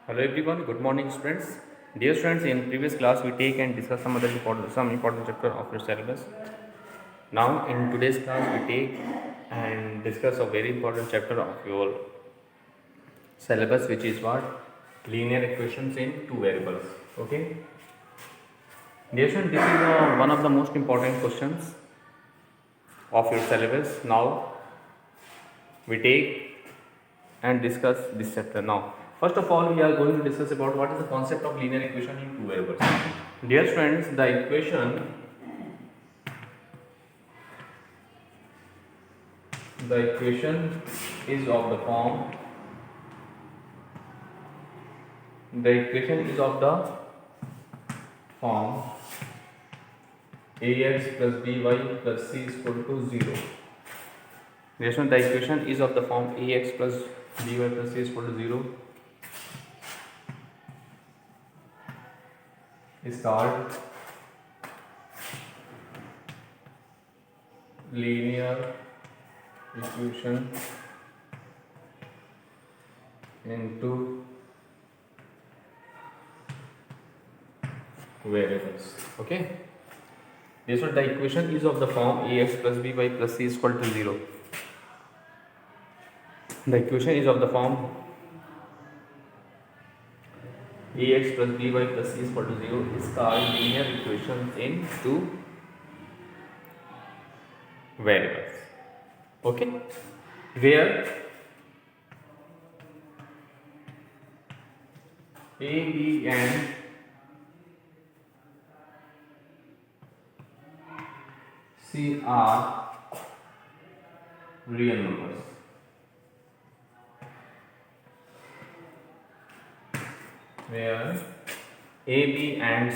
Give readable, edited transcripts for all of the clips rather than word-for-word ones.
Hello everyone, good morning students. Dear students, in previous class we take and discuss some important chapter of your syllabus. Now in today's class we take and discuss a very important chapter of your syllabus, which is what? Linear equations in two variables. Okay. Dear students, this is one of the most important questions of your syllabus. Now we take and discuss this chapter. Now first of all, we are going to discuss about what is the concept of linear equation in two variables. Dear students, the equation is of the form the equation is of the form ax plus by plus c is equal to 0. Yes, the equation is of the form ax plus by plus c is equal to 0 is called linear equation into variables. Okay. This one, the equation is of the form ax plus by plus c is equal to 0. The equation is of the form ax plus by plus c is equal to 0 is called linear equation in two variables. Okay. Where a, b and c are real numbers. Where a, b and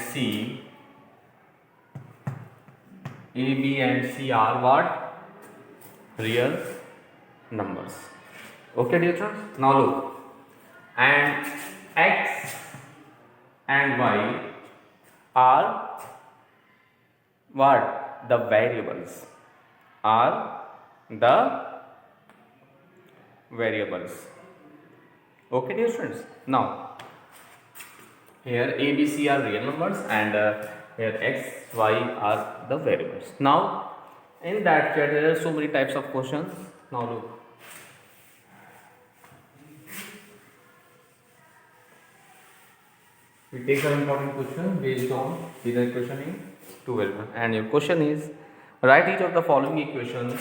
c are what? Real numbers. Okay, dear friends. Now look, and x and y are what? The variables. Are the variables. Okay, dear friends. Now here a, b, c are real numbers, and here x, y are the variables. Now in that there are so many types of questions. Now look, we take an important question based on linear equation in two variables, and your question is write each of the following equations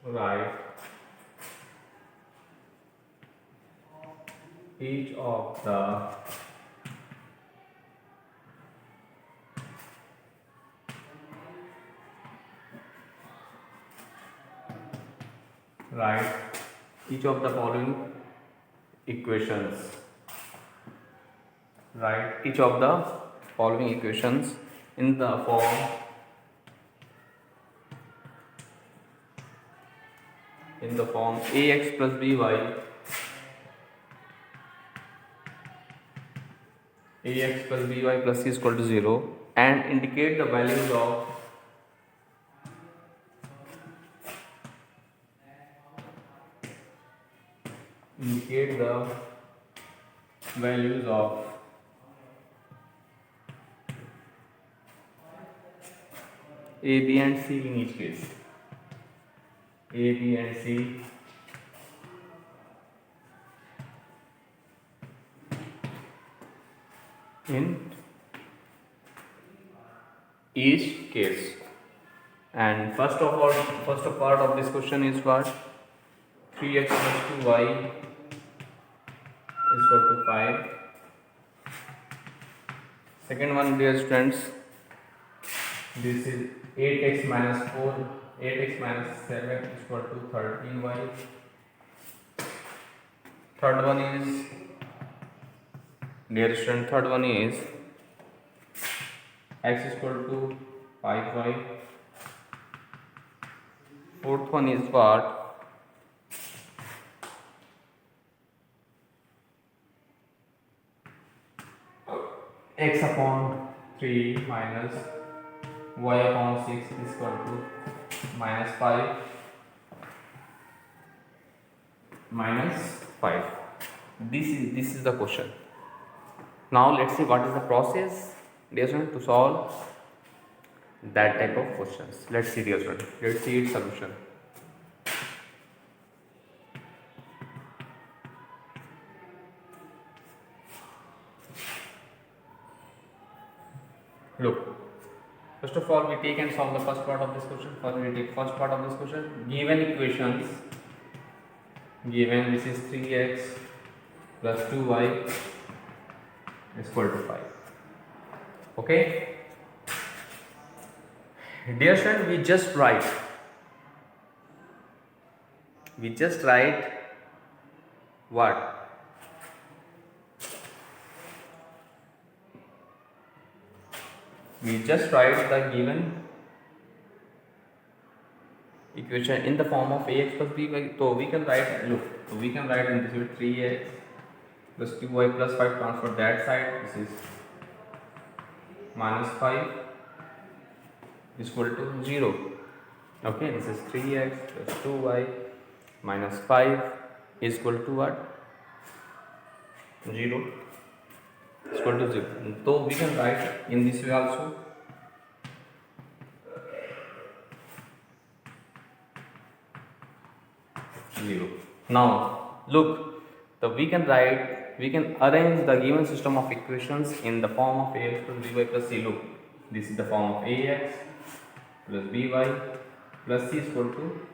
write each of the write each of the following equations write each of the following equations in the form ax plus by plus c is equal to 0, and indicate the values of a, b and c in each case. A, b and c in each case. And first part of this question is what? 3x plus 2y is equal to 5. Second one, dear students, this is 8x minus 4, 8x minus 7 is equal to 13y. Third one is, dear student, x is equal to 5y. Fourth one is what? X upon 3 minus y upon 6 is equal to minus 5. minus 5. This is the question. Now let's see what is the process, dear student, to solve that type of questions. Let's see, dear student. Let's see its solution. Look, first of all, we take and solve the first part of this question. First, we take first part of this question. Given equations, given this is 3x plus 2y is equal to 5. Okay, dear student, we just write what? We just write the given equation in the form of ax plus by. So we can write, look, so we can write in this way 3x plus 2y plus 5 transfer that side. This is minus 5 is equal to 0. Okay, this is 3x plus 2y minus 5 is equal to what? 0 is equal to 0. So we can write in this way also. Now look, so we can arrange the given system of equations in the form of ax plus by plus c. Look, this is the form of ax plus by plus c is equal to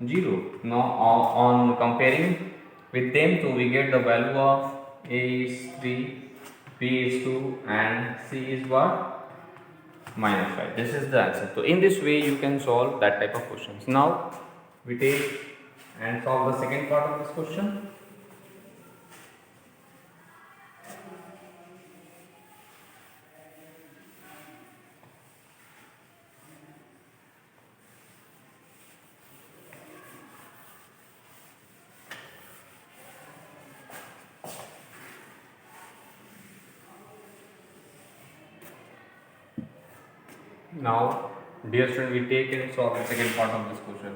0. Now on comparing with them, so we get the value of a is 3, b is 2 and c is what? Minus 5. This is the answer. So in this way you can solve that type of questions. Now we take and solve the second part of this question. Now, dear student, we take and solve the second part of this question.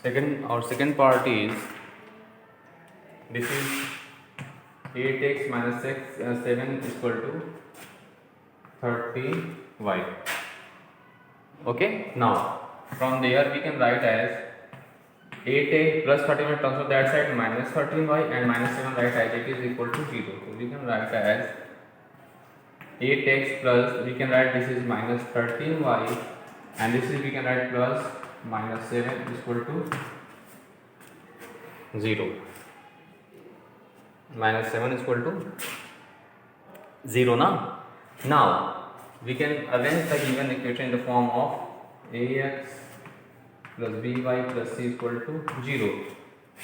Second part is, this is 8x minus 7 is equal to 30y. Okay, now from there we can write as 8x plus 31 transfer that side minus 13y and minus 7 right as it is equal to 0. So we can write as 8x plus, we can write this is minus 13y and this is we can write plus minus 7 is equal to 0. Minus 7 is equal to 0 now. Now we can arrange the given equation in the form of ax plus by plus c is equal to 0.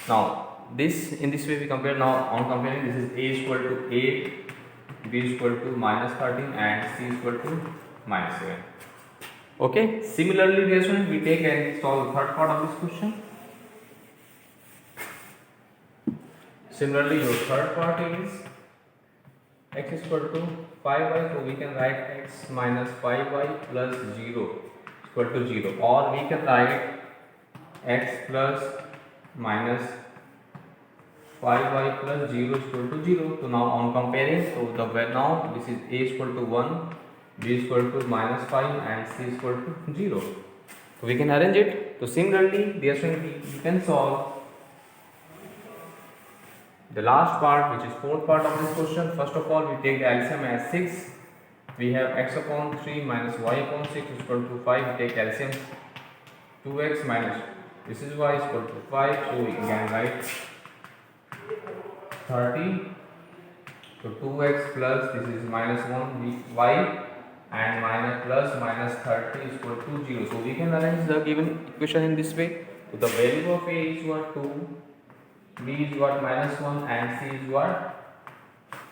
Now this, in this way we compare. Now on comparing, this is a is equal to 8, b is equal to minus 13 and c is equal to minus 7. Okay, similarly dear students, we take and solve the third part of this question. Similarly, your third part is x is equal to 5y, so we can write x minus 5y plus 0 is equal to 0, or we can write x plus minus 5y plus 0 is equal to 0. So now on comparing, so now this is a is equal to 1, b is equal to minus 5 and c is equal to 0. So we can arrange it. So similarly, dear student, you can solve the last part, which is fourth part of this question. First of all, we take the LCM as 6. We have x upon 3 minus y upon 6 is equal to 5. We take LCM 2x minus, this is y is equal to 5. So we can write 30. So 2x plus this is minus 1 y and minus plus minus 30 is equal to 0. So we can arrange the given equation in this way. So the value of a is what? 2, b is what? Minus 1 and c is what?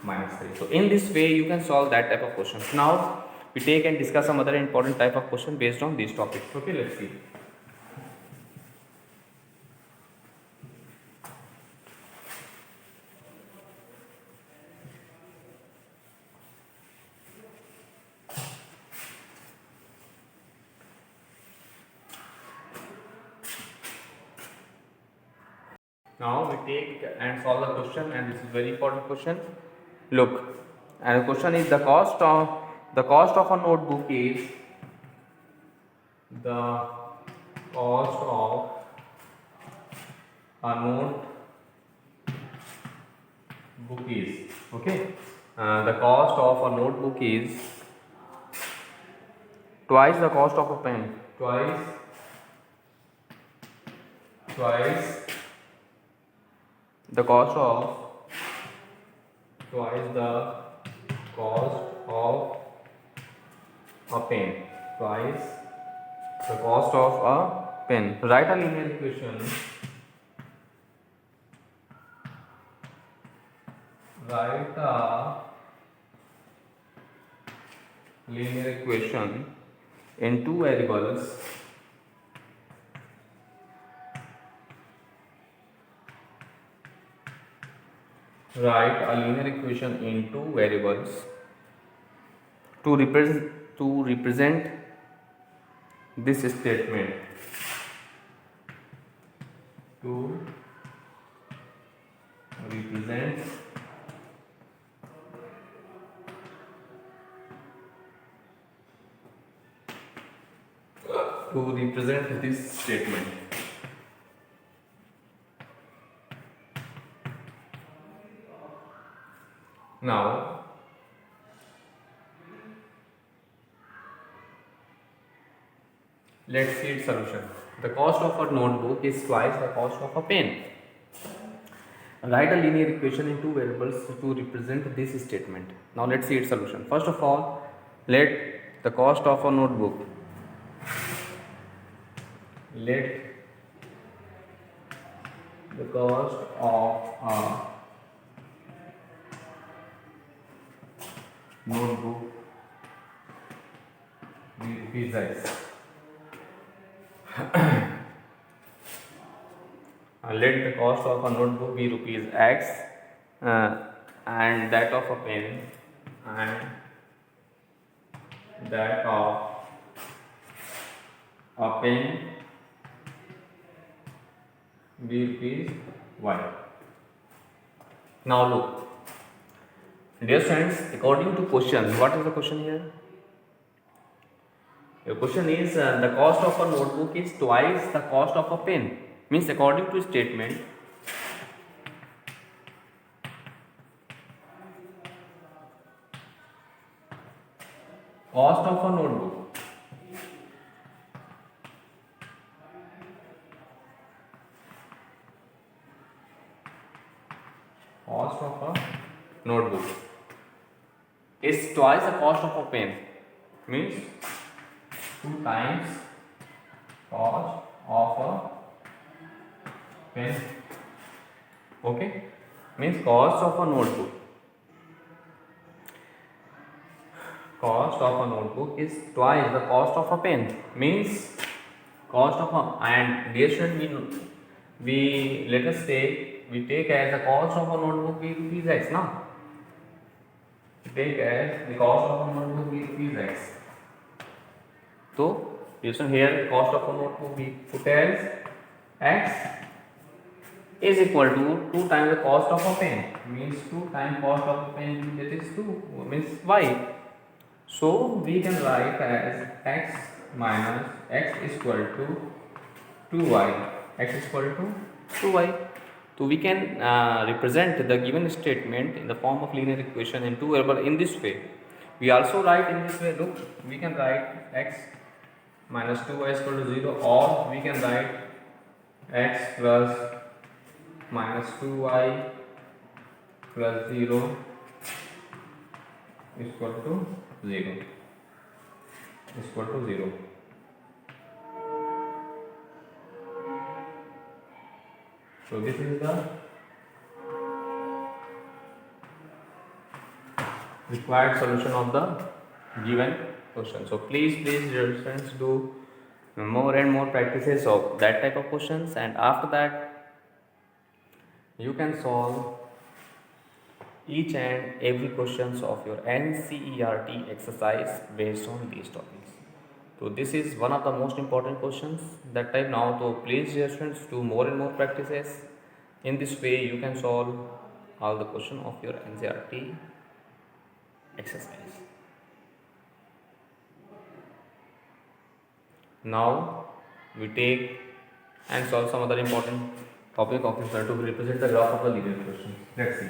Minus 3. So in this way you can solve that type of questions. Now we take and discuss some other important type of question based on these topics. Okay, let's see. Now we take and solve the question, and this is very important question. Look, and the question is the cost of a notebook is the cost of a notebook is okay. The cost of a notebook is twice the cost of a pen. Twice the cost of twice the cost of a pen. Twice the cost of a pen. Write a linear equation. Write a linear equation in two variables. Write a linear equation in two variables to represent this statement. To represent this statement. Now let's see its solution. The cost of a notebook is twice the cost of a pen. Write a linear equation in two variables to represent this statement. Now let's see its solution. First of all, let the cost of a notebook be rupees X. Let the cost of a notebook be rupees X, and that of a pen and that of a pen be rupees Y. Now look, dear friends, according to question, what is the question here? The question is the cost of a notebook is twice the cost of a pen. Means according to statement, cost of a notebook is twice the cost of a pen. Means 2 times cost of a pen. Okay, means cost of a notebook is twice the cost of a pen. Means cost of a, and dear student, we let us say we take as the cost of a notebook be rupees X. Now take as the cost of a notebook be rupees X. So listen here, the cost of a notebook we put as X is equal to 2 times the cost of a pen. Means 2 times cost of a pen, that is 2, means Y. So we can write as X minus X is equal to 2Y. X is equal to 2Y. So we can represent the given statement in the form of linear equation in two variables in this way. We also write in this way. Look, we can write X minus 2Y is equal to 0, or we can write X plus minus 2Y plus 0 is equal to 0. So this is the required solution of the given question. So please dear friends, do more and more practices of that type of questions, and after that you can solve each and every questions of your NCERT exercise based on these topics. So this is one of the most important questions that type. Now, so please dear students, do more and more practices In this way you can solve all the question of your NCERT exercise. Now we take and solve some other important topic of this to represent the graph of the linear equation. Let's see.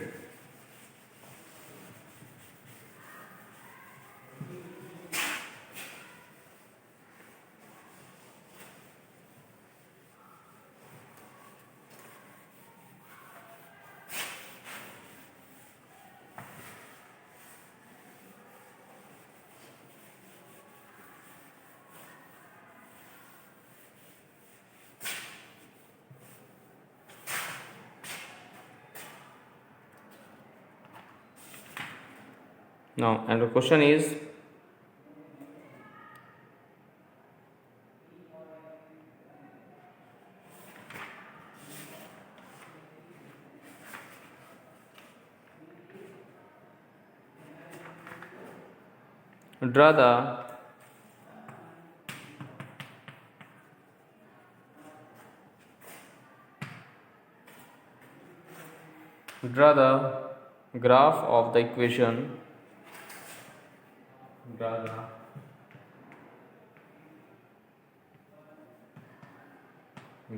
Now, and the question is, draw the graph of the equation. Draw the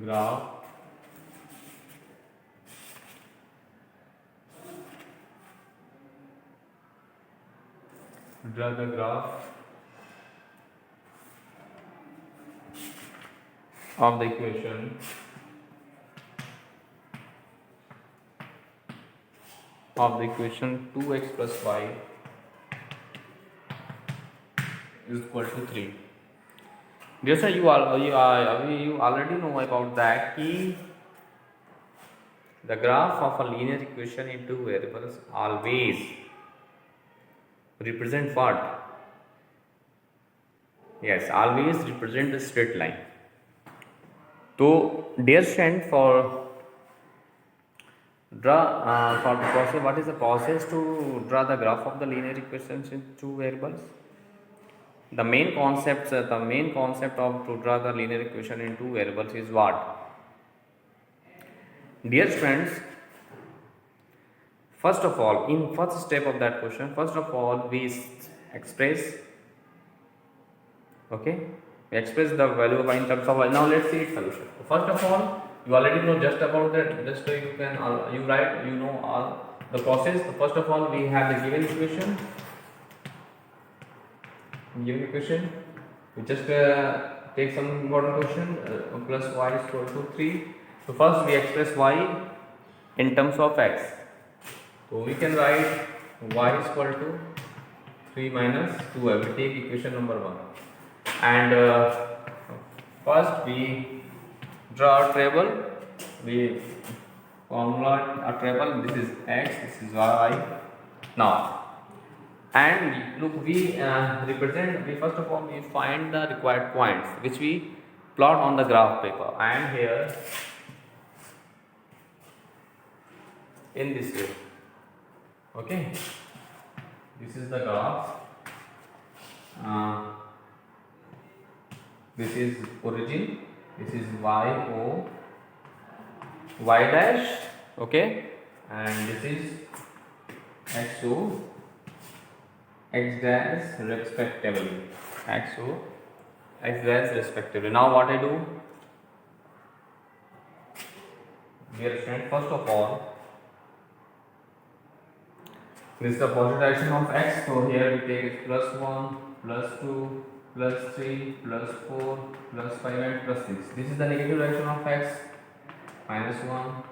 graph draw the graph of the equation of the equation 2x plus y is equal to 3. Dear sir, you already know about that key. The graph of a linear equation in two variables always represent what? Yes, always represent the straight line. So, dear friend, for the process, what is the process to draw the graph of the linear equations in two variables? The main concept of to draw the linear equation in two variables is what? Dear friends, first of all, in first step of that question, first of all we express, okay, we express the value of y in terms of y. Now let's see its solution. First of all, you already know just about that, just so you can you know all the process. So first of all, we have the given equation. We just take some important question, plus y is equal to 3. So first we express y in terms of x. So we can write y is equal to 3 minus 2. I will take equation number 1. And first we draw a table. We formulate a table. This is x, this is y. Now, and look, we first of all we find the required points which we plot on the graph paper. I am here in this way. Okay, this is the graph. This is origin. This is y dash. Okay, and this is xo x dash respectively. X dash respectively. Now what I do? Dear friend, first of all, this is the positive direction of x. So here we take it plus 1, plus 2, plus 3, plus 4, plus 5 and plus 6. This is the negative direction of x. Minus 1,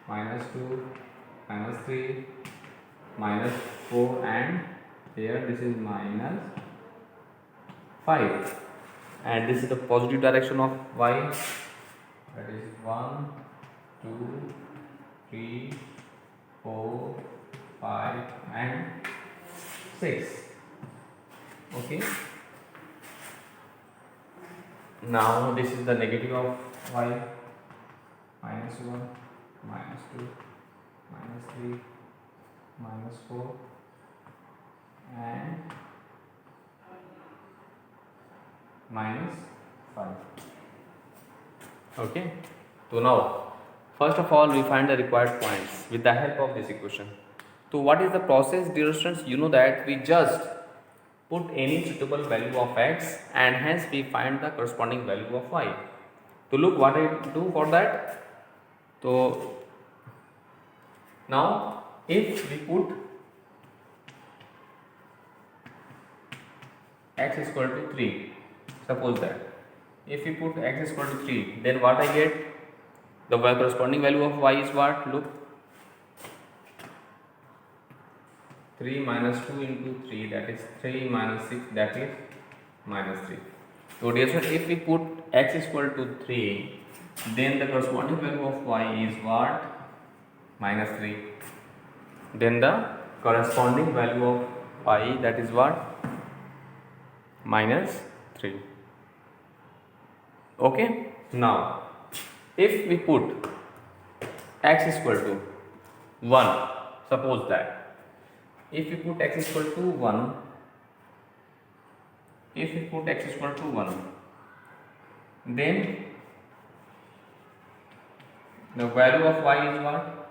minus 2, minus 3, minus 4 and here this is minus 5. And this is the positive direction of y. That is 1, 2, 3, 4, 5 and 6. Okay. Now this is the negative of y. Minus 1, minus 2, minus 3, minus 4 and minus 5. Okay. So now First of all, we find the required points with the help of this equation. So what is the process, dear students? You know that we just put any suitable value of x and hence we find the corresponding value of y. So look what I do for that. So now if we put x is equal to 3, suppose that if we put x is equal to 3, then what I get, the corresponding value of y is what? Look, 3 minus 2 into 3, that is 3 minus 6, that is minus 3. So dear students, if we put x is equal to 3, then the corresponding value of y is what? Minus 3. Then the corresponding value of y, that is what? Minus 3. Okay. Now if we put x is equal to 1, suppose that if we put x is equal to 1, if we put x is equal to 1, then the value of y is what?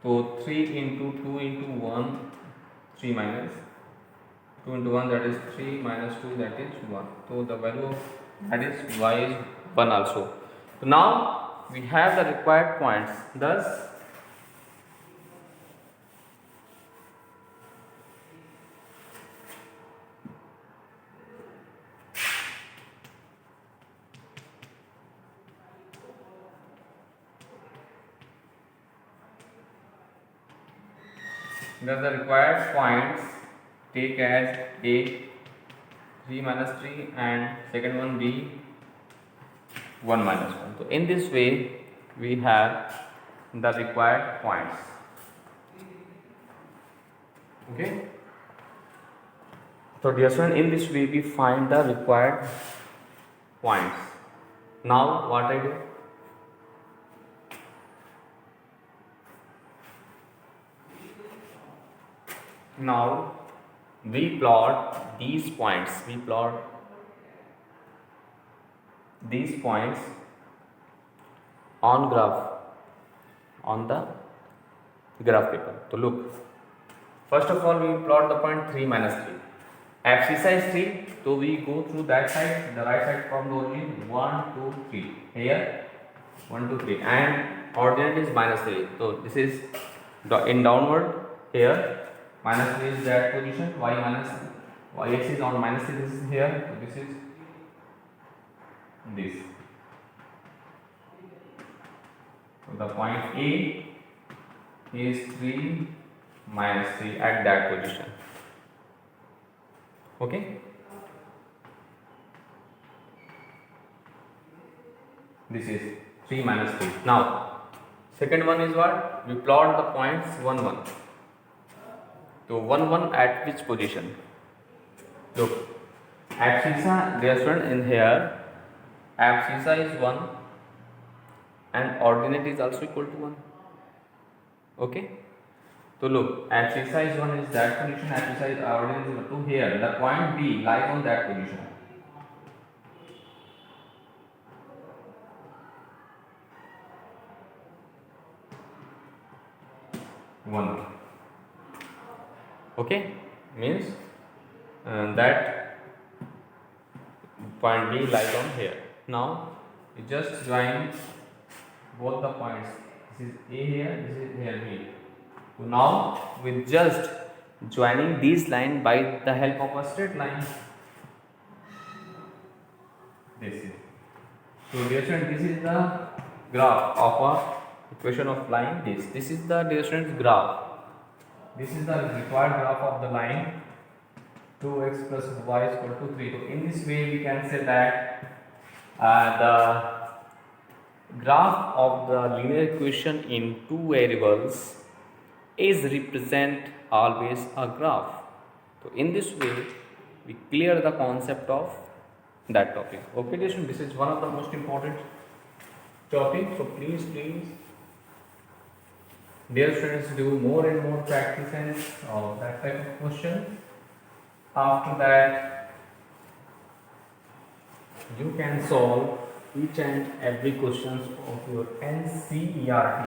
So 3 into 2 into 1, 3 minus 2 into 1, that is 3 minus 2, that is 1. So the value of that is y is 1 also. So now we have the required points. Thus the required points take as a 3 minus 3 and second one b 1 minus 1. So in this way we have the required points. Okay. So dear student, in this way we find the required points. Now what I do? Now we plot these points. We plot these points on graph, on the graph paper. So look, first of all we plot the point 3 minus 3. Abscissa is 3, so we go through that side, the right side from the origin 1, 2, 3. Here 1, 2, 3, and ordinate is minus 3. So this is in downward here. Minus 3 is that position, y axis on minus 3, this is here, so this is this. So the point A is 3 minus 3 at that position. Okay. This is 3 minus 3. Now second one is what? We plot the points 1, 1. So 1, 1 at which position? Look, abscissa, dear student, in here abscissa is 1 and ordinate is also equal to 1. Okay. So look, abscissa is 1 is that position, abscissa is ordinate is equal to here. The point B lies on that position. One. Okay, means that point B lies on here. Now you just join both the points. This is A here, this is here B. So now with just joining these lines by the help of a straight line, this is. So dear student, this is the graph of a equation of line. This is the, dear students, graph. This is the required graph of the line 2x plus y is equal to 3. So in this way we can say that the graph of the linear equation in two variables is represent always a graph. So in this way we clear the concept of that topic. Okay, this is one of the most important topic. So please dear students, do more and more practices of that type of question. After that you can solve each and every questions of your NCERT.